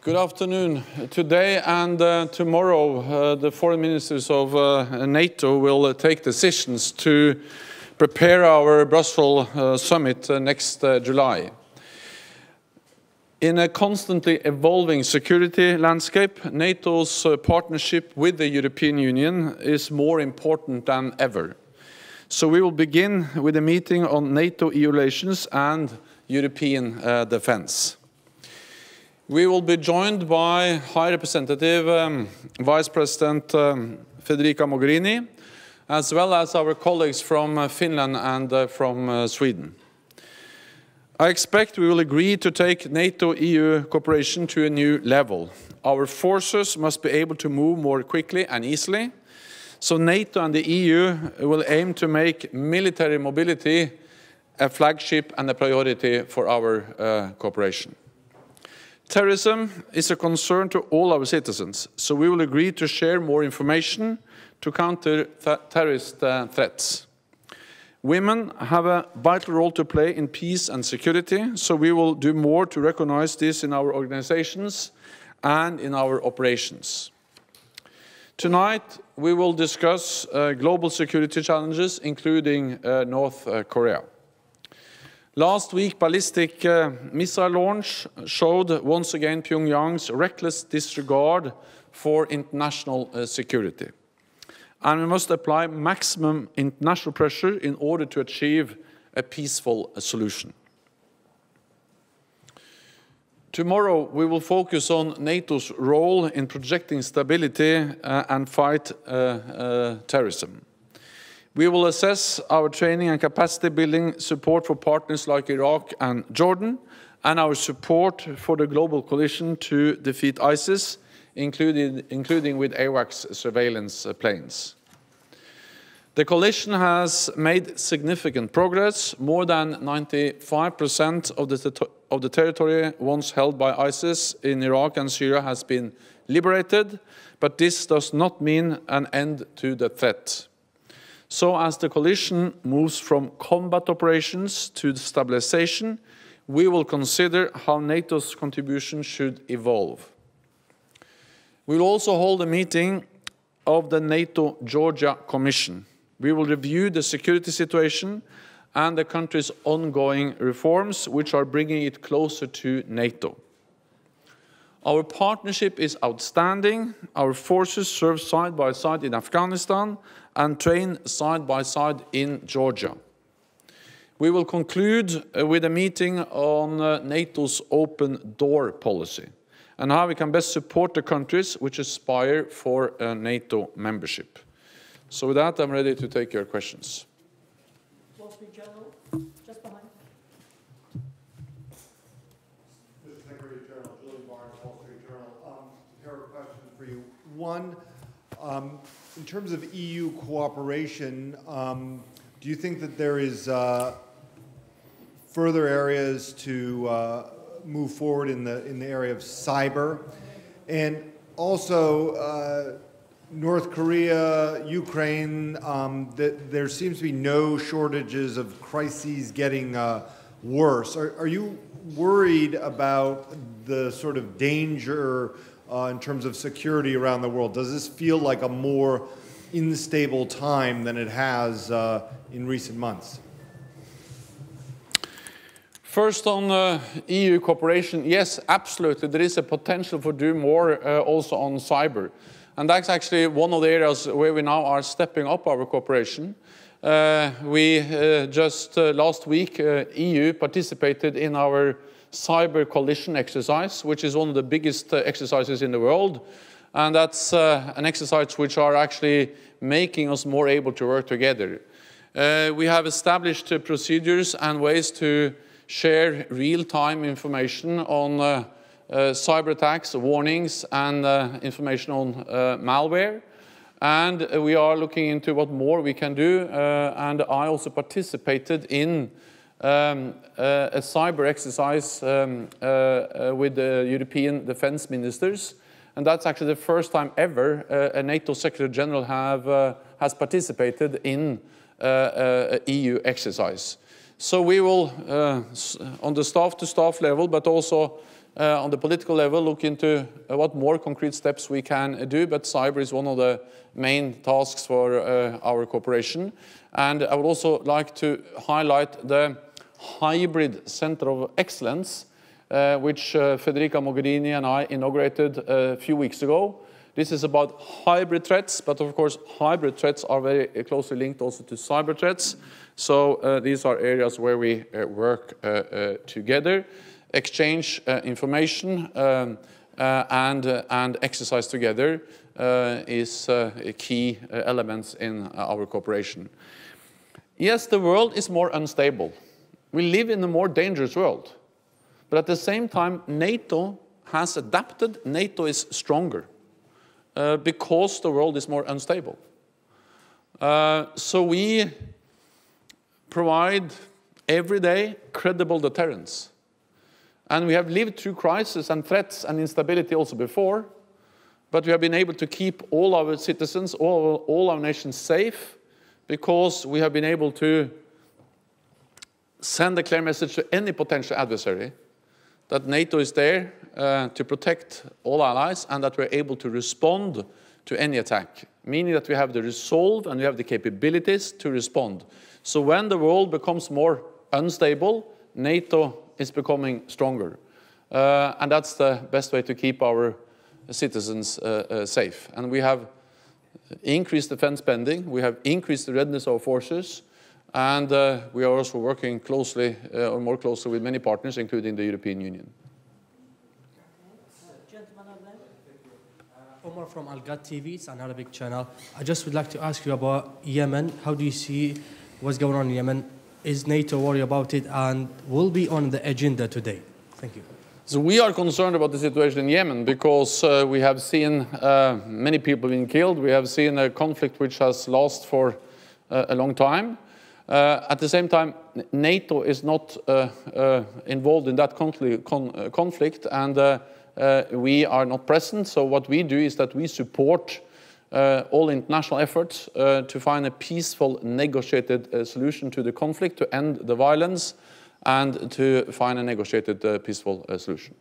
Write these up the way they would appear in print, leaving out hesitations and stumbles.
Good afternoon. Today and tomorrow, the foreign ministers of NATO will take decisions to prepare our Brussels summit next July. In a constantly evolving security landscape, NATO's partnership with the European Union is more important than ever. So we will begin with a meeting on NATO-EU relations and European defense. We will be joined by High Representative Vice President Federica Mogherini, as well as our colleagues from Finland and from Sweden. I expect we will agree to take NATO-EU cooperation to a new level. Our forces must be able to move more quickly and easily, so NATO and the EU will aim to make military mobility a flagship and a priority for our cooperation. Terrorism is a concern to all our citizens, so we will agree to share more information to counter terrorist threats. Women have a vital role to play in peace and security, so we will do more to recognize this in our organizations and in our operations. Tonight, we will discuss global security challenges, including North Korea. Last week, ballistic missile launch showed once again Pyongyang's reckless disregard for international security. And we must apply maximum international pressure in order to achieve a peaceful solution. Tomorrow, we will focus on NATO's role in projecting stability and fight terrorism. We will assess our training and capacity building support for partners like Iraq and Jordan, and our support for the global coalition to defeat ISIS, including with AWACS surveillance planes. The coalition has made significant progress. More than 95% of the territory once held by ISIS in Iraq and Syria has been liberated, but this does not mean an end to the threat. So as the coalition moves from combat operations to stabilization, we will consider how NATO's contribution should evolve. We will also hold a meeting of the NATO Georgia Commission. We will review the security situation and the country's ongoing reforms, which are bringing it closer to NATO. Our partnership is outstanding. Our forces serve side by side in Afghanistan and train side by side in Georgia. We will conclude with a meeting on NATO's open door policy and how we can best support the countries which aspire for NATO membership. So with that, I'm ready to take your questions. Wall Street Journal, just behind. Mr. Secretary General, Julian Barnes, Wall Street Journal. A pair of questions for you. One, in terms of EU cooperation, do you think that there is further areas to move forward in the area of cyber? And also, North Korea, Ukraine, there seems to be no shortages of crises getting worse. Are you worried about the sort of danger in terms of security around the world? Does this feel like a more unstable time than it has in recent months? First, on EU cooperation, yes, absolutely. There is a potential for doing more also on cyber. And that's actually one of the areas where we now are stepping up our cooperation. We just last week, EU participated in our cyber coalition exercise, which is one of the biggest exercises in the world. And that's an exercise which are actually making us more able to work together. We have established procedures and ways to share real-time information on cyber attacks, warnings, and information on malware. And we are looking into what more we can do. And I also participated in a cyber exercise with the European defense ministers. And that's actually the first time ever a NATO Secretary General has participated in an EU exercise. So we will, on the staff-to-staff level, but also on the political level, look into what more concrete steps we can do, but cyber is one of the main tasks for our cooperation. And I would also like to highlight the Hybrid Center of Excellence, which Federica Mogherini and I inaugurated a few weeks ago. This is about hybrid threats, but of course hybrid threats are very closely linked also to cyber threats. So these are areas where we work together, exchange information and exercise together is key elements in our cooperation. Yes, the world is more unstable. We live in a more dangerous world. But at the same time, NATO has adapted. NATO is stronger because the world is more unstable. So we provide every day credible deterrence. And we have lived through crisis and threats and instability also before, but we have been able to keep all our citizens, all our nations safe, because we have been able to send a clear message to any potential adversary that NATO is there to protect all allies and that we're able to respond to any attack, meaning that we have the resolve and we have the capabilities to respond. So when the world becomes more unstable, NATO is becoming stronger. And that's the best way to keep our citizens safe. And we have increased defense spending, we have increased the readiness of our forces, and we are also working closely, or more closely with many partners, including the European Union. Omar from Al Ghad TV, it's an Arabic channel. I just would like to ask you about Yemen. How do you see what's going on in Yemen? Is NATO worried about it and will be on the agenda today? Thank you. So we are concerned about the situation in Yemen because we have seen many people being killed. We have seen a conflict which has lasted for a long time. At the same time, NATO is not involved in that conflict, and we are not present. So what we do is that we support all international efforts to find a peaceful, negotiated solution to the conflict, to end the violence, and to find a negotiated peaceful solution.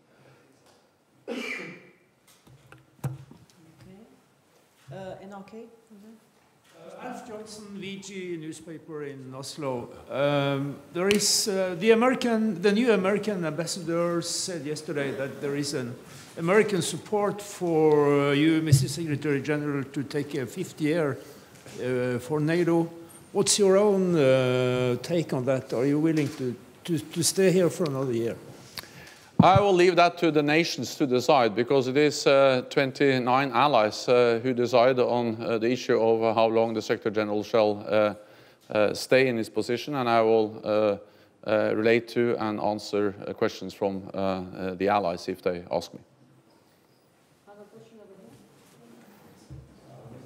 NRK. Alf Johnson, VG newspaper in Oslo. There is the new American ambassador said yesterday that there is an American support for you, Mr. Secretary General, to take a fifth year for NATO. What's your own take on that? Are you willing to stay here for another year? I will leave that to the nations to decide, because it is 29 allies who decide on the issue of how long the Secretary General shall stay in his position, and I will relate to and answer questions from the allies if they ask me.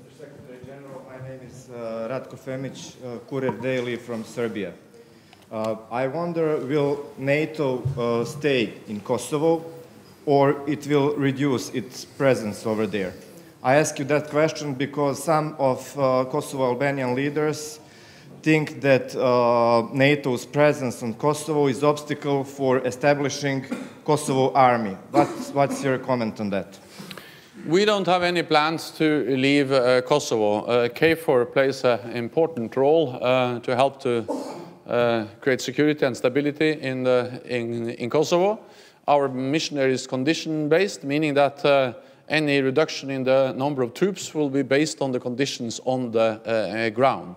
Mr. Secretary General, my name is Ratko Femic, Courier Daily from Serbia. I wonder, will NATO stay in Kosovo, or it will reduce its presence over there? I ask you that question because some of Kosovo Albanian leaders think that NATO's presence in Kosovo is an obstacle for establishing Kosovo army. What's your comment on that? We don't have any plans to leave Kosovo. KFOR plays an important role to help to create security and stability in Kosovo. Our mission there is condition-based, meaning that any reduction in the number of troops will be based on the conditions on the ground.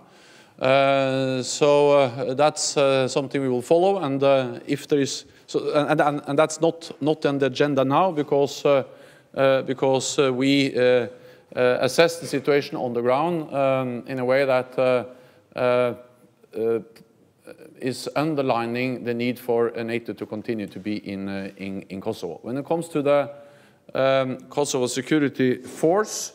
So that's something we will follow, and if there is, and that's not on the agenda now, because we assess the situation on the ground in a way that is underlining the need for NATO to continue to be in Kosovo. When it comes to the Kosovo Security Force,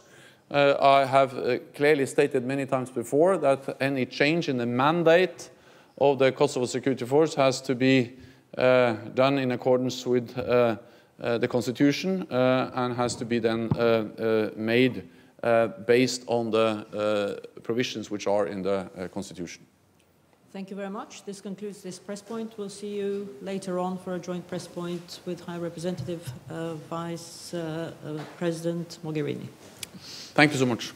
I have clearly stated many times before that any change in the mandate of the Kosovo Security Force has to be done in accordance with the Constitution and has to be then made based on the provisions which are in the Constitution. Thank you very much. This concludes this press point. We'll see you later on for a joint press point with High Representative Vice President Mogherini. Thank you so much.